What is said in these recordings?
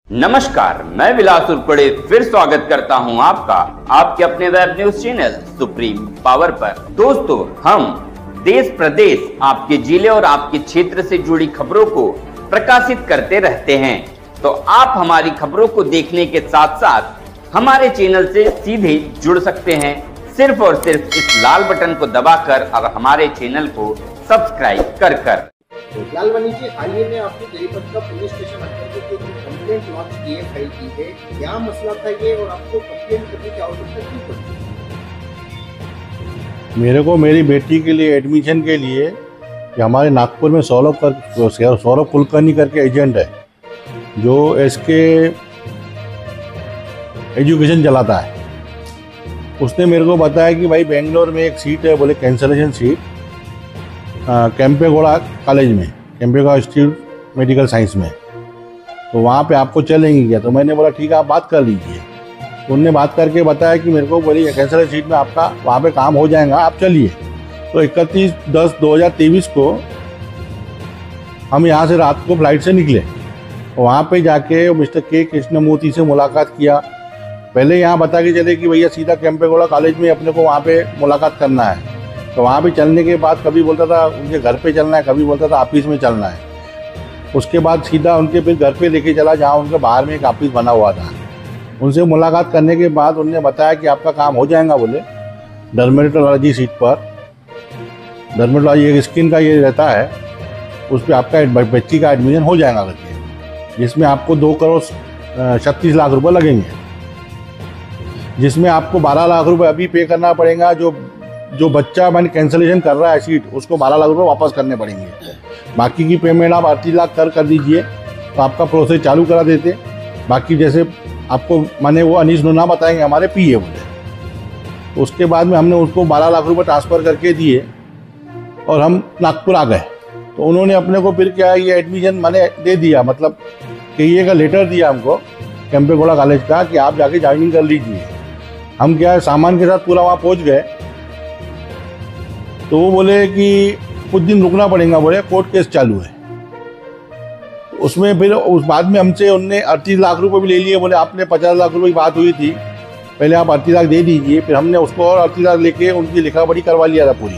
नमस्कार, मैं विलास उर्पड़े फिर स्वागत करता हूं आपका आपके अपने web news channel supreme power पर। दोस्तों, हम देश प्रदेश, आपके जिले और आपके क्षेत्र से जुड़ी खबरों को प्रकाशित करते रहते हैं। तो आप हमारी खबरों को देखने के साथ साथ हमारे चैनल से सीधे जुड़ सकते हैं, सिर्फ और सिर्फ इस लाल बटन को दबाकर और हमारे चैनल को सब्सक्राइब कर। लालवानी जी, हाल ही में आपने देरीपत्ता पुलिस स्टेशन अंतर्गत एक कंप्लेंट लॉन्च की है, फाइल की है। क्या मसला था ये और आपको कंप्लेंट करने की आवश्यकता क्यों पड़ी? मेरे को मेरी बेटी के लिए एडमिशन के लिए कि हमारे नागपुर में सौरभ कुलकर्णी करके एजेंट है जो एसके एजुकेशन चलाता है। उसने मेरे को बताया कि भाई बेंगलोर में एक सीट है, बोले कैंसलेशन सीट, केम्पेगौड़ा कॉलेज में, केम्पेगौड़ा इंस्टीट्यूट मेडिकल साइंस में, तो वहाँ पे आपको चलेंगी क्या? तो मैंने बोला ठीक है, आप बात कर लीजिए। तो उनने बात करके बताया कि मेरे को बोली कैंसलेशन सीट में आपका वहाँ पे काम हो जाएगा, आप चलिए। तो 31/10/2023 को हम यहाँ से रात को फ्लाइट से निकले। वहाँ पे जाके मिस्टर के कृष्णमूर्ति से मुलाकात किया। पहले यहाँ बता के चले कि भैया सीधा केम्पेगौड़ा कॉलेज में अपने को वहाँ पे मुलाकात करना है। तो वहाँ पे चलने के बाद कभी बोलता था उनके घर पे चलना है, कभी बोलता था ऑफिस में चलना है। उसके बाद सीधा उनके फिर घर पे लेके चला, जहाँ उनके बाहर में एक ऑफिस बना हुआ था। उनसे मुलाकात करने के बाद उन्होंने बताया कि आपका काम हो जाएगा, बोले डर्मेटोलॉजी सीट पर। डर्मेटोलॉजी एक स्किन का ये रहता है, उस पर आपका बच्ची का एडमिशन हो जाएगा करके, जिसमें आपको 2,36,00,000 रुपये लगेंगे, जिसमें आपको 12 लाख रुपये अभी पे करना पड़ेगा। जो बच्चा मैंने कैंसलेशन कर रहा है सीट, उसको 12 लाख रुपये वापस करने पड़ेंगे। बाकी की पेमेंट आप 38 लाख कर दीजिए तो आपका प्रोसेस चालू करा देते। बाकी जैसे आपको माने वो अनीस नुना बताएंगे, हमारे पीए बोले। उसके बाद में हमने उसको 12 लाख रुपये ट्रांसफ़र करके दिए और हम नागपुर आ गए। तो उन्होंने अपने को फिर क्या ये एडमिशन मैंने दे दिया, मतलब कहिए का लेटर दिया हमको केम्पेगौड़ा कॉलेज का कि आप जाके ज्वाइनिंग कर लीजिए। हम क्या है सामान के साथ पूरा वहाँ पहुँच गए। तो वो बोले कि कुछ दिन रुकना पड़ेगा, बोले कोर्ट केस चालू है। उसमें फिर उस बाद में हमसे उनने 38 लाख रुपए भी ले लिए। बोले आपने 50 लाख रुपए की बात हुई थी, पहले आप 38 लाख दे दीजिए। फिर हमने उसको और 38 लाख लेके उनकी लिखा पढ़ी करवा लिया था पूरी।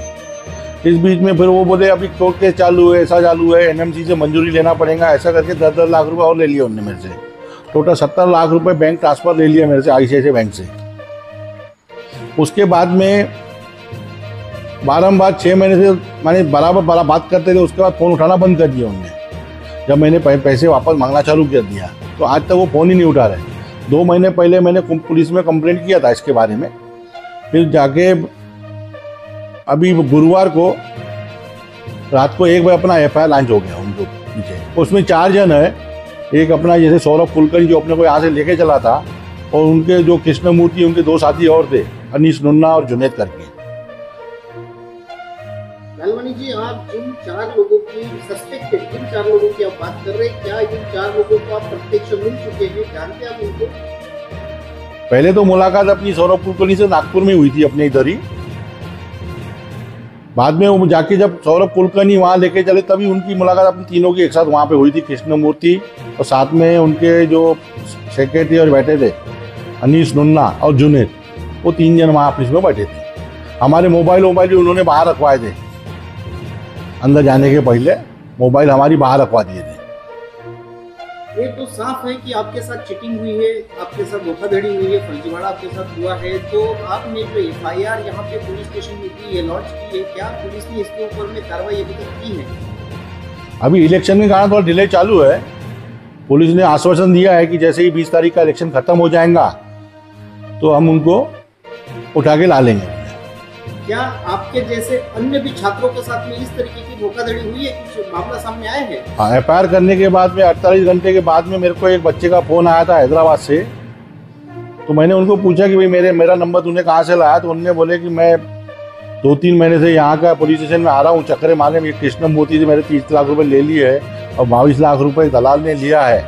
इस बीच में फिर वो बोले अभी कोर्ट केस चालू है, ऐसा चालू है, एनएमसी से मंजूरी लेना पड़ेगा, ऐसा करके 10-10 लाख रुपये और ले लिए उनने मेरे से। टोटल 70 लाख रुपये बैंक ट्रांसफ़र ले लिया मेरे से ICICI बैंक से। उसके बाद में बारम्बार 6 महीने से मैंने बराबर बात करते थे। उसके बाद फ़ोन उठाना बंद कर दिया उनने। जब मैंने पैसे वापस मांगना चालू कर दिया तो आज तक वो फ़ोन ही नहीं उठा रहे। 2 महीने पहले मैंने पुलिस में कंप्लेंट किया था इसके बारे में। फिर जाके अभी गुरुवार को रात को 1 बजे अपना FIR लॉन्च हो गया उनको पीछे। उसमें 4 जन है। एक अपना जैसे सौरभ कुलकर्णी जो अपने को यहाँ से लेके चला था, और उनके जो कृष्णमूर्ति उनके 2 साथी और थे, अनीस नुन्ना और जुनेद करके। लालवानी जी, आप जिन 4 लोगों की सस्पेक्टेड, जिन 4 लोगों की आप बात कर रहे हैं, क्या इन 4 लोगों को आप प्रत्यक्ष मिल चुके हैं, जानते हैं आप उनको? पहले तो मुलाकात अपनी सौरभ कुलकर्णी से नागपुर में हुई थी अपने इधर ही। बाद में वो जाके जब सौरभ कुलकर्णी वहाँ लेके चले तभी उनकी मुलाकात अपनी तीनों की एक साथ वहाँ पे हुई थी, कृष्णमूर्ति और साथ में उनके जो सेक्रेटरी और बैठे थे अनीस नुन्ना और जुनेद, वो 3 जन वहाँ ऑफिस में बैठे थे। हमारे मोबाइल भी उन्होंने बाहर रखवाए थे। अंदर जाने के पहले मोबाइल हमारी बाहर रखवा दिए थे। ये तो साफ है कि आपके साथ चीटिंग हुई है, आपके साथ धोखाधड़ी हुई है, फर्जीवाड़ा आपके साथ हुआ है। तो आपने जो FIR यहाँ पे पुलिस स्टेशन में की है, लॉन्च की है, क्या पुलिस ने इसके ऊपर में कार्रवाई अभी तक की है? अभी इलेक्शन के कारण थोड़ा डिले चालू है। पुलिस ने आश्वासन दिया है कि जैसे ही 20 तारीख का इलेक्शन खत्म हो जाएगा तो हम उनको उठा के ला लेंगे। क्या आपके जैसे अन्य भी छात्रों के साथ में इस तरीके की धोखाधड़ी हुई है? कुछ मामला सामने आया है? हाँ, FIR करने के बाद में 48 घंटे के बाद में मेरे को एक बच्चे का फ़ोन आया था हैदराबाद से। तो मैंने उनको पूछा कि भाई मेरा नंबर तूने कहाँ से लाया? तो उन्होंने बोले कि मैं 2-3 महीने से यहाँ का पुलिस स्टेशन में आ रहा हूँ चक्करे मारने में। कृष्णमूर्ति से मेरे 30 लाख रुपये ले लिए है और 22 लाख रुपये दलाल ने लिया है।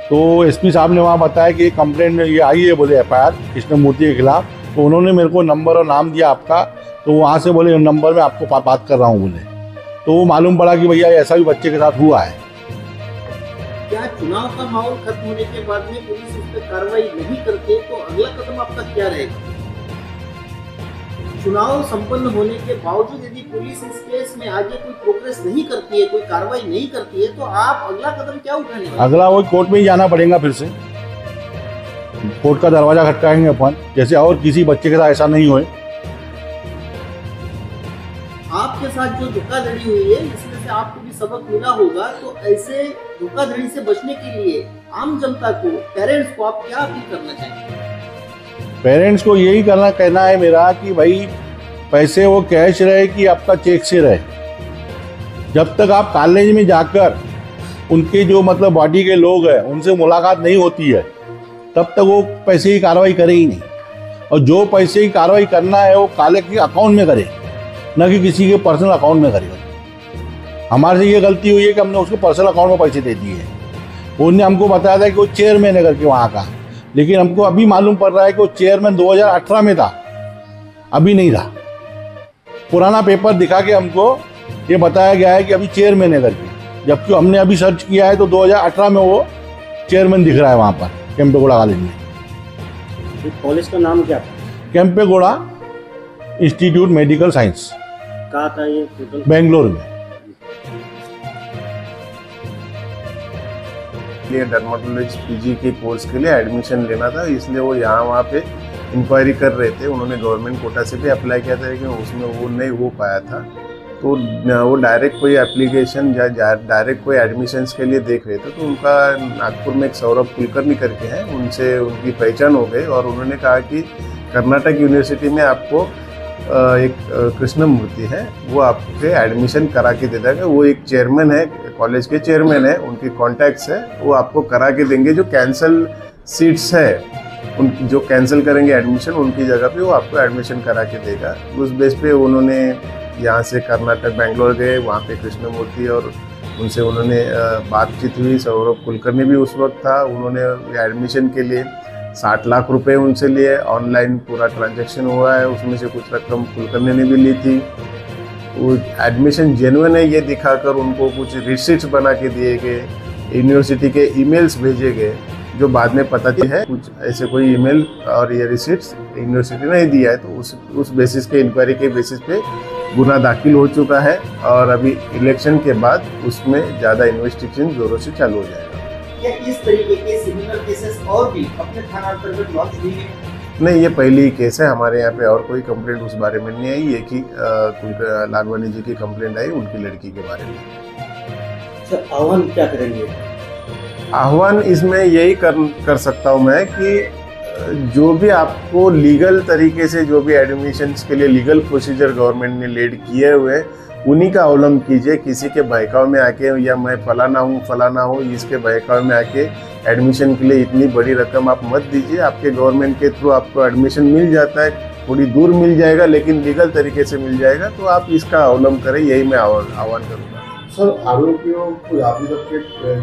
तो SP साहब ने वहाँ बताया कि कंप्लेंट ये आई है, बोले FIR कृष्णमूर्ति के खिलाफ। तो उन्होंने मेरे को नंबर और नाम दिया आपका। तो वहाँ से बोले नंबर में आपको बात कर रहा हूँ बोले। तो वो मालूम पड़ा कि भैया ऐसा भी बच्चे के साथ हुआ है। क्या क्या चुनाव का माहौल खत्म होने के बाद में पुलिस इस पर कार्रवाई नहीं करते तो अगला कदम आपका क्या रहेगा? चुनाव संपन्न होने के बावजूद यदि पुलिस इस केस में आगे कोई प्रोग्रेस नहीं करती है, कोई कार्रवाई नहीं करती है, तो आप अगला कदम क्या उठाने वाले? अगला वो कोर्ट में ही जाना पड़ेगा, फिर से कोर्ट का दरवाजा खटकाएंगे अपन, जैसे और किसी बच्चे के साथ ऐसा नहीं होए। आपके साथ जो धोखाधड़ी हुई है इसमें से आपको भी सबक मिला होगा, तो ऐसे धोखाधड़ी से बचने के लिए आम जनता को, पेरेंट्स को आप क्या अपील करना चाहेंगे? पेरेंट्स को यही कहना है मेरा कि भाई पैसे वो कैश रहे कि आपका चेक से रहे। जब तक आप कॉलेज में जाकर उनके जो मतलब बॉडी के लोग हैं उनसे मुलाकात नहीं होती है तब तक वो पैसे की कार्रवाई करे ही नहीं। और जो पैसे की कार्रवाई करना है वो काले के अकाउंट में करे, न कि किसी के पर्सनल अकाउंट में करेगा। हमारे से ये गलती हुई है कि हमने उसको पर्सनल अकाउंट में पैसे दे दिए। उन्होंने हमको बताया था कि वो चेयरमैन है करके वहाँ का, लेकिन हमको अभी मालूम पड़ रहा है कि वो चेयरमैन 2018 में था, अभी नहीं था। पुराना पेपर दिखा के हमको ये बताया गया है कि अभी चेयरमैन है करके, जबकि हमने अभी सर्च किया है तो 2018 में वो चेयरमैन दिख रहा है वहाँ पर केम्पेगौड़ा कॉलेज में। कॉलेज का नाम क्या था? Kempegowda institute medical science. कहाँ था ये? बेंगलोर में। डर्मेटोलॉजी पीजी के कोर्स के लिए एडमिशन लेना था, इसलिए वो यहाँ वहाँ पे इंक्वायरी कर रहे थे। उन्होंने गवर्नमेंट कोटा से भी अप्लाई किया था लेकिन उसमें वो नहीं हो पाया था, तो वो डायरेक्ट कोई एप्लीकेशन या डायरेक्ट कोई एडमिशन्स के लिए देख रहे थे। तो उनका नागपुर में एक सौरभ कुलकर्णी करके हैं, उनसे उनकी पहचान हो गई और उन्होंने कहा कि कर्नाटक यूनिवर्सिटी में आपको एक कृष्ण मूर्ति है, वो आपके एडमिशन करा के दे देगा। वो एक चेयरमैन है, कॉलेज के चेयरमैन है, उनके कॉन्टैक्ट्स है, वो आपको करा के देंगे। जो कैंसल सीट्स है उन जो कैंसिल करेंगे एडमिशन, उनकी जगह पे वो आपको एडमिशन करा के देगा। उस बेस पे उन्होंने यहाँ से कर्नाटक बेंगलोर गए, वहाँ पे कृष्ण मूर्ति और उनसे उन्होंने बातचीत हुई। सौरभ कुलकर्णी भी उस वक्त था। उन्होंने एडमिशन के लिए 60 लाख रुपए उनसे लिए, ऑनलाइन पूरा ट्रांजैक्शन हुआ है, उसमें से कुछ रकम कुलकर्णी ने भी ली थी। वो एडमिशन जेन्युइन है ये दिखाकर उनको कुछ रिसिट्स बना के दिए गए, यूनिवर्सिटी के ईमेल्स भेजे गए, जो बाद में पता चला है कुछ ऐसे कोई ईमेल और ये रिसिट्स यूनिवर्सिटी ने दिया है। तो उस बेसिस के इंक्वायरी के बेसिस पे गुना दाखिल हो चुका है और अभी इलेक्शन के बाद उसमें ज़्यादा इन्वेस्टिगेशन जोरों से चालू हो जाएगा। क्या इस तरीके के सिमिलर केसेस और भी अपने थाना अंतर्गत लॉन्च हुई है? नहीं, ये पहली ही केस है। हमारे यहाँ पे और कोई कंप्लेंट उस बारे में नहीं आई। एक ही लालवानी जी की कंप्लेंट आई उनकी लड़की के बारे में। सर, आह्वान क्या करेंगे? आह्वान इसमें यही कर सकता हूँ मैं कि जो भी आपको लीगल तरीके से जो भी एडमिशन्स के लिए लीगल प्रोसीजर गवर्नमेंट ने लेड किए हुए उन्हीं का अवलंब कीजिए। किसी के बहकाव में आके या मैं फलाना हूँ इसके बहकाव में आके एडमिशन के लिए इतनी बड़ी रकम आप मत दीजिए। आपके गवर्नमेंट के थ्रू आपको एडमिशन मिल जाता है, थोड़ी दूर मिल जाएगा लेकिन लीगल तरीके से मिल जाएगा, तो आप इसका अवलंब करें, यही मैं आह्वान करूँगा। सर, आरोपियों को अभी तक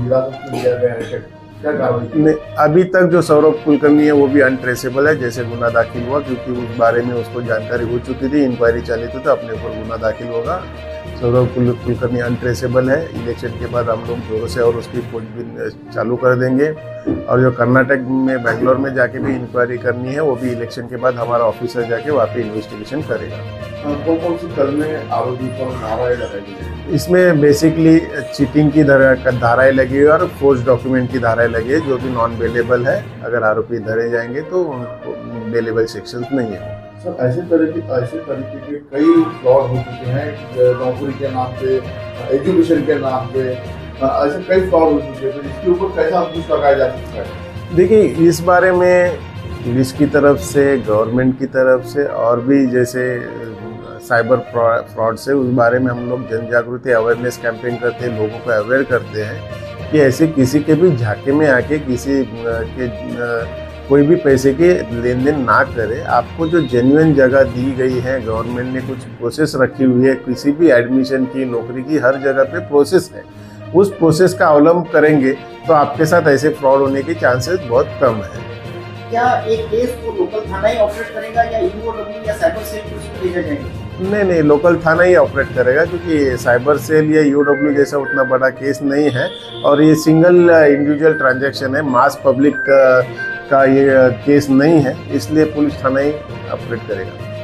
हिरासत में लिया गया है, क्या कार्रवाई? नहीं, अभी तक जो सौरभ कुलकर्णी है वो भी अनट्रेसेबल है। जैसे गुना दाखिल हुआ, क्योंकि उस बारे में उसको जानकारी हो चुकी थी, इंक्वायरी चली थी, तो अपने ऊपर गुना दाखिल होगा। सौरभ कुलकर्णी अनट्रेसेबल है। इलेक्शन के बाद हम लोग जोरों से और उसकी खोजबीन चालू कर देंगे। और जो कर्नाटक में बेंगलोर में जाके भी इंक्वायरी करनी है वो भी इलेक्शन के बाद हमारा ऑफिसर जाके वहाँ पे इन्वेस्टिगेशन करेगा। कौन सी कल में आरोपी पर धाराएं लगाई? इसमें बेसिकली चीटिंग की धाराएं लगी है और फोर्स डॉक्यूमेंट की धाराएं लगी है, जो कि नॉन बेलेबल है। अगर आरोपी धरे जाएंगे तो उनको बेलेबल सेक्शंस नहीं है। सर, ऐसे तरीके के कई फ्रॉड हो चुके हैं, नौकरी के नाम पे, एजुकेशन के नाम पे, ऐसे कई फ्रॉड हो चुके हैं। तो इसके ऊपर कैसा अंकुश लगाया जा सकता है? देखिए, इस बारे में पुलिस की तरफ से, गवर्नमेंट की तरफ से और भी जैसे साइबर फ्रॉड से, उस बारे में हम लोग जन जागृति अवेयरनेस कैंपेन करते हैं, लोगों को अवेयर करते हैं कि ऐसे किसी के भी झाके में आके किसी के कोई भी पैसे के लेन देन ना करे। आपको जो जेन्युइन जगह दी गई है, गवर्नमेंट ने कुछ प्रोसेस रखी हुई है, किसी भी एडमिशन की, नौकरी की, हर जगह पे प्रोसेस है। उस प्रोसेस का अवलंब करेंगे तो आपके साथ ऐसे फ्रॉड होने के चांसेस बहुत कम है। क्या एक केस को लोकल थाना ही ऑपरेट करेगा या ईओडब्ल्यू या साइबर सेल को भेजा जाएगा? नहीं, लोकल थाना ही ऑपरेट करेगा, क्योंकि साइबर सेल या यूडब्ल्यू जैसा उतना बड़ा केस नहीं है और ये सिंगल इंडिविजुअल ट्रांजैक्शन है, मास पब्लिक का ये केस नहीं है, इसलिए पुलिस थाना ही ऑपरेट करेगा।